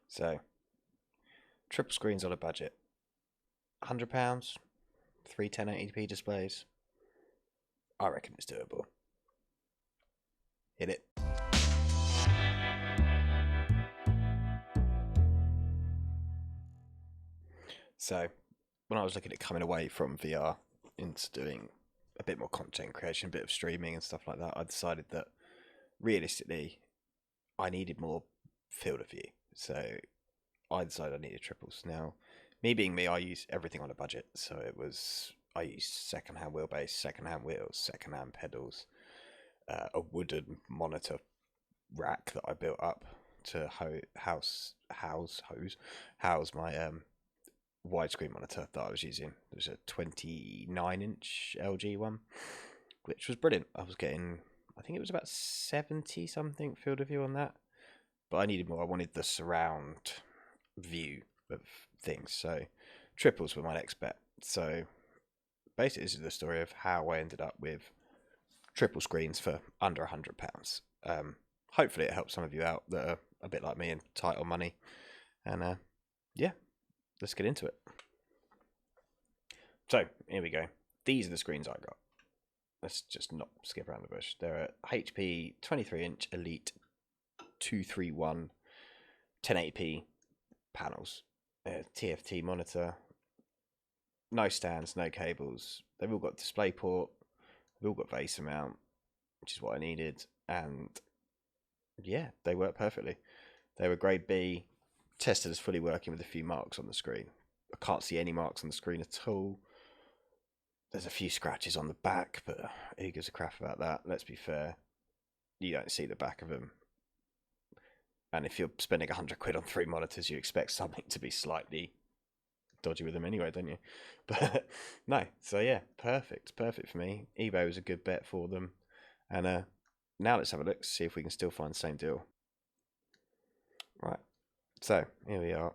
So, triple screens on a budget. £100, three 1080p displays. I reckon it's doable. Hit it. So, when I was looking at coming away from VR into doing a bit more content creation, a bit of streaming and stuff like that, I decided that realistically, I needed more field of view. So, I decided I needed triples. Now, me being me, I use everything on a budget. So, I used second-hand wheelbase, second-hand wheels, second-hand pedals, a wooden monitor rack that I built up to house my widescreen monitor that I was using. It was a 29-inch LG one, which was brilliant. I was getting, I think it was about 70 something field of view on that, but I needed more. I wanted the surround view of things, so triples were my next bet. So basically, this is the story of how I ended up with triple screens for under £100. Hopefully, it helps some of you out that are a bit like me and tight on money. And yeah, let's get into it. So here we go. These are the screens I got. Let's just not skip around the bush. They're a HP 23-inch Elite 231 1080p panels. TFT monitor. No stands, no cables. They've all got DisplayPort. They've all got VESA mount, which is what I needed. And yeah, they work perfectly. They were grade B, tested as fully working with a few marks on the screen. I can't see any marks on the screen at all. There's a few scratches on the back, but who gives a crap about that? Let's be fair. You don't see the back of them. And if you're spending £100 on 3 monitors, you expect something to be slightly dodgy with them anyway, don't you? But no, so yeah, perfect for me. eBay was a good bet for them. And now let's have a look, see if we can still find the same deal. Right, so here we are.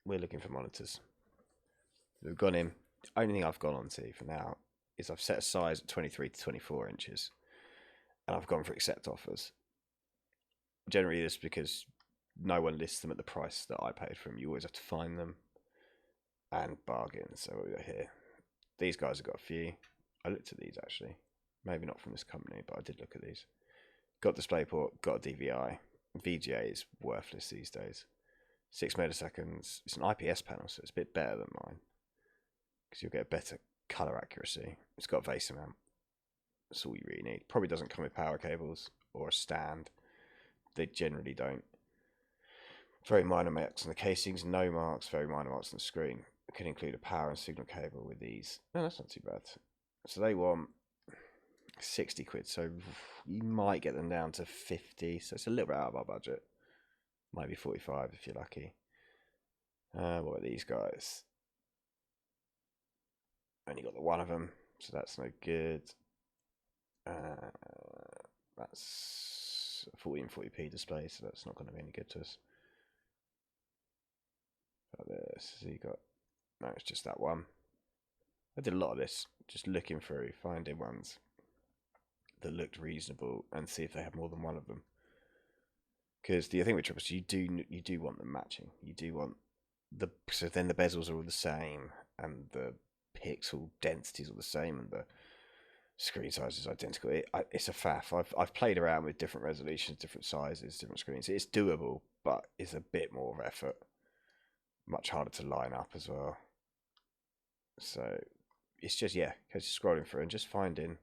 We're looking for monitors. We've gone in. The only thing I've gone on to for now is I've set a size at 23 to 24 inches, and I've gone for accept offers. Generally, this is because no one lists them at the price that I paid for them. You always have to find them and bargain. So what we got here? These guys have got a few. I looked at these actually. Maybe not from this company, but I did look at these. Got DisplayPort, got a DVI. VGA is worthless these days. 6 milliseconds. It's an IPS panel, so it's a bit better than mine because you'll get a better color accuracy. It's got a VESA mount. That's all you really need. Probably doesn't come with power cables or a stand. They generally don't. Very minor marks on the casings, no marks, very minor marks on the screen. It can include a power and signal cable with these. No, that's not too bad. So they want £60, so you might get them down to 50, so it's a little bit out of our budget. Might be 45 if you're lucky. What are these guys? Only got the one of them, so that's no good. That's a 1440p display, so that's not going to be any good to us. Like this, so you got, no, it's just that one. I did a lot of this, just looking through, finding ones that looked reasonable and see if they have more than one of them. Because the thing with triples, you do want them matching. You do want so then the bezels are all the same and the pixel densities are the same and the screen size is identical. It's a faff. I've played around with different resolutions, different sizes, different screens. It's doable, but it's a bit more of effort. Much harder to line up as well. So it's just, yeah, just scrolling through and just finding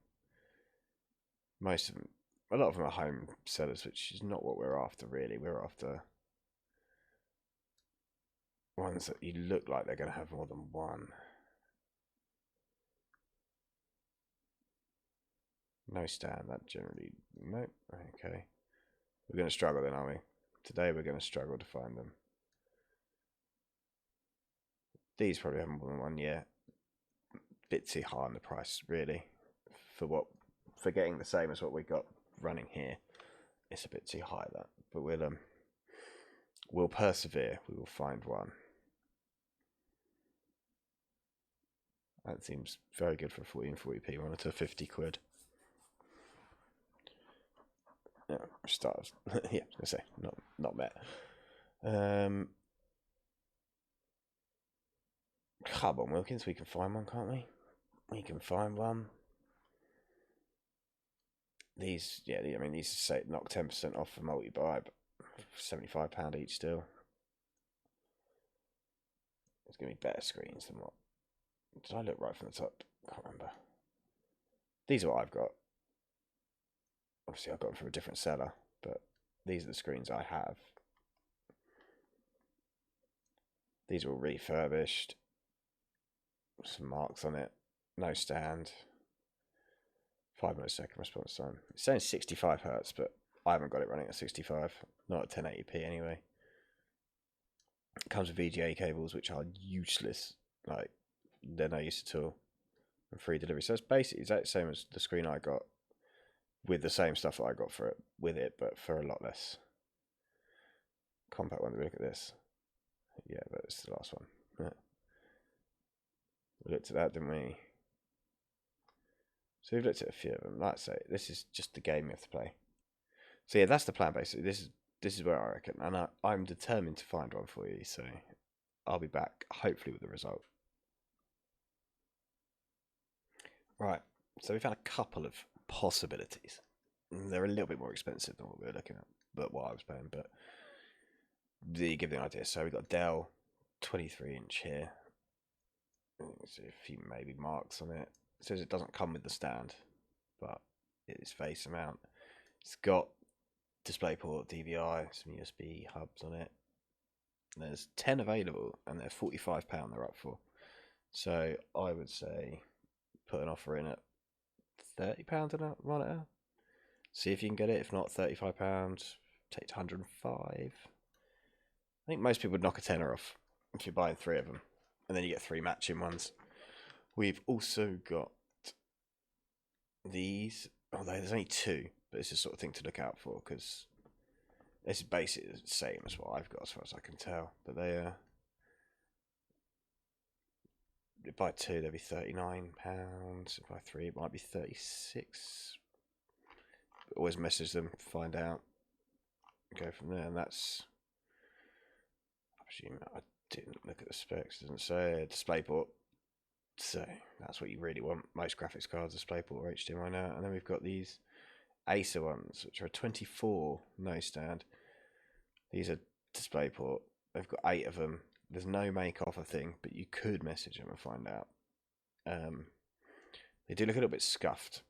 most of them. A lot of them are home sellers, which is not what we're after really. We're after ones that you look like they're going to have more than one. No stand, that generally, nope, okay. We're going to struggle then, aren't we? Today we're going to struggle to find them. These probably haven't more than one yet. Bit too high on the price, really, for getting the same as what we got running here. It's a bit too high, that, but we'll persevere. We will find one. That seems very good for 1440p monitor, £50. Yeah, stars. Yeah, I was gonna say not met. Come on, Wilkins, we can find one, can't we? We can find one. These, yeah, I mean, these say knock 10% off for multi-buy, but £75 each still. It's going to be better screens than what? Did I look right from the top? Can't remember. These are what I've got. Obviously, I've got them from a different seller, but these are the screens I have. These are all refurbished. Some marks on it. No stand. 5 millisecond response time. It's saying 65 hertz, but I haven't got it running at 65. Not at 1080p anyway. It comes with VGA cables, which are useless. Like, they're no use at all. And free delivery. So it's basically exactly the same as the screen I got, with the same stuff that I got for it with it, but for a lot less. Compact one. Look at this. Yeah, but it's the last one. Yeah. We looked at that, didn't we? So we've looked at a few of them. Like I say, this is just the game you have to play. So yeah, that's the plan basically. This is where I reckon, and I'm determined to find one for you. So I'll be back hopefully with the result. Right. So we found a couple of possibilities. They're a little bit more expensive than what we were looking at, but what I was paying. But to give you an idea, so we've got Dell 23-inch here. See a few maybe marks on it. It says it doesn't come with the stand, but it is face mount. It's got DisplayPort, DVI, some USB hubs on it. There's 10 available, and they're £45 they're up for. So I would say put an offer in at £30 on a monitor. See if you can get it. If not, £35. Take it to 105. I think most people would knock a tenner off if you're buying 3 of them, and then you get 3 matching ones. We've also got these, although there's only 2, but it's the sort of thing to look out for because this is basically the same as what I've got as far as I can tell. But they buy 2, they'll be £39. If buy 3, it might be 36. But always message them, find out, go from there. And that's, I presume, I didn't look at the specs, it doesn't say DisplayPort. So that's what you really want. Most graphics cards DisplayPort or HDMI now. And then we've got these Acer ones, which are a 24, no stand. These are DisplayPort. They've got 8 of them. There's no make offer thing, but you could message them and find out. They do look a little bit scuffed,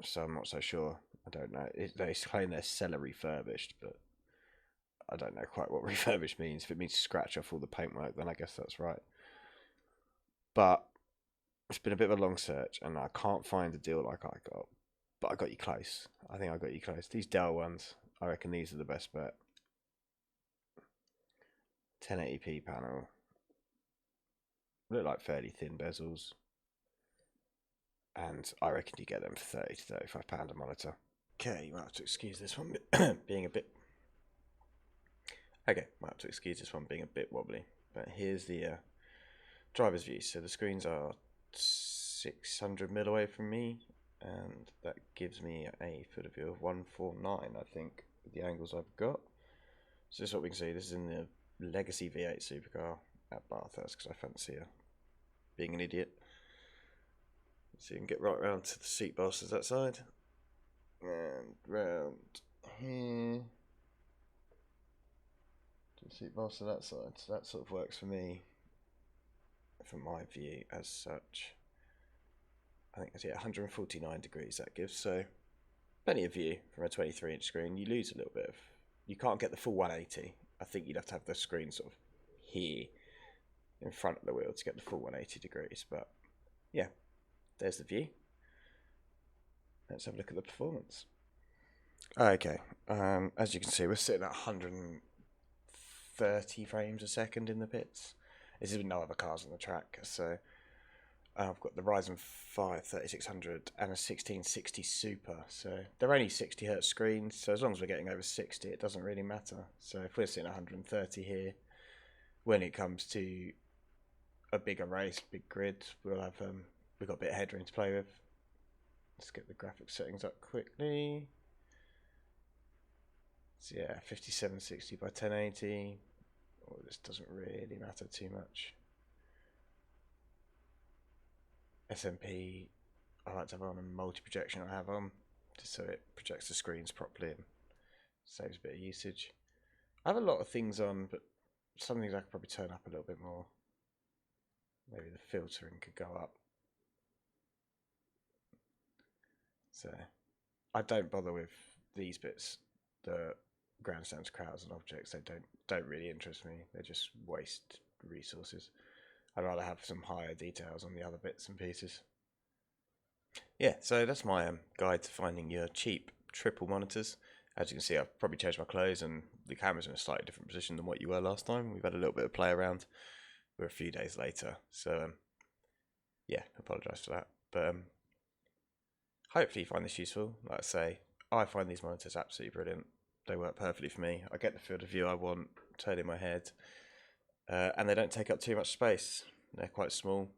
so I'm not so sure. I don't know. They claim they're seller refurbished, but I don't know quite what refurbished means. If it means scratch off all the paintwork, then I guess that's right. But it's been a bit of a long search, and I can't find a deal like I got. But I got you close. I think I got you close. These Dell ones, I reckon these are the best bet. 1080p panel. Look like fairly thin bezels. And I reckon you get them for £30 to £35 a monitor. Okay, you might have to excuse this one being a bit... Okay, might have to excuse this one being a bit wobbly. But here's the driver's view. So the screens are 600 mil away from me, and that gives me a field of view of 149, I think, with the angles I've got. So this is what we can see. This is in the Legacy V8 supercar at Bathurst, because I fancy being an idiot. So you can get right round to the seat bolsters that side, and round here to the seat bolster that side. So that sort of works for me, for my view as such. I think it's 149 degrees that gives, so plenty of view from a 23-inch screen. You lose a little bit of, you can't get the full 180. I think you'd have to have the screen sort of here in front of the wheel to get the full 180 degrees, but yeah, there's the view. Let's have a look at the performance. Okay, as you can see, we're sitting at 130 frames a second in the pits. This is with no other cars on the track, so I've got the Ryzen 5 3600 and a 1660 Super, so they're only 60 Hz screens, so as long as we're getting over 60, it doesn't really matter. So if we're sitting at 130 here, when it comes to a bigger race, big grid, we'll have we've got a bit of headroom to play with. Let's get the graphics settings up quickly. So yeah, 5760 by 1080. Oh, this doesn't really matter too much. SMP, I like to have on a multi-projection I have on, just so it projects the screens properly and saves a bit of usage. I have a lot of things on, but some things I could probably turn up a little bit more. Maybe the filtering could go up. So I don't bother with these bits. The grandstands, crowds, and objects, they don't really interest me. They just waste resources. I'd rather have some higher details on the other bits and pieces. Yeah, so that's my guide to finding your cheap triple monitors. As you can see, I've probably changed my clothes and the camera's in a slightly different position than what you were last time. We've had a little bit of play around. We're a few days later, so yeah, apologise for that. But hopefully you find this useful. Like I say, I find these monitors absolutely brilliant. They work perfectly for me. I get the field of view I want, turning my head, and they don't take up too much space. They're quite small.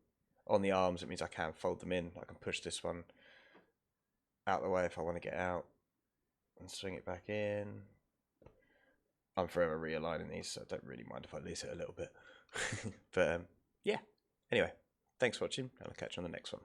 On the arms, it means I can fold them in. I can push this one out the way if I want to get out and swing it back in. I'm forever realigning these, so I don't really mind if I lose it a little bit. But yeah, anyway, thanks for watching, and I'll catch you on the next one.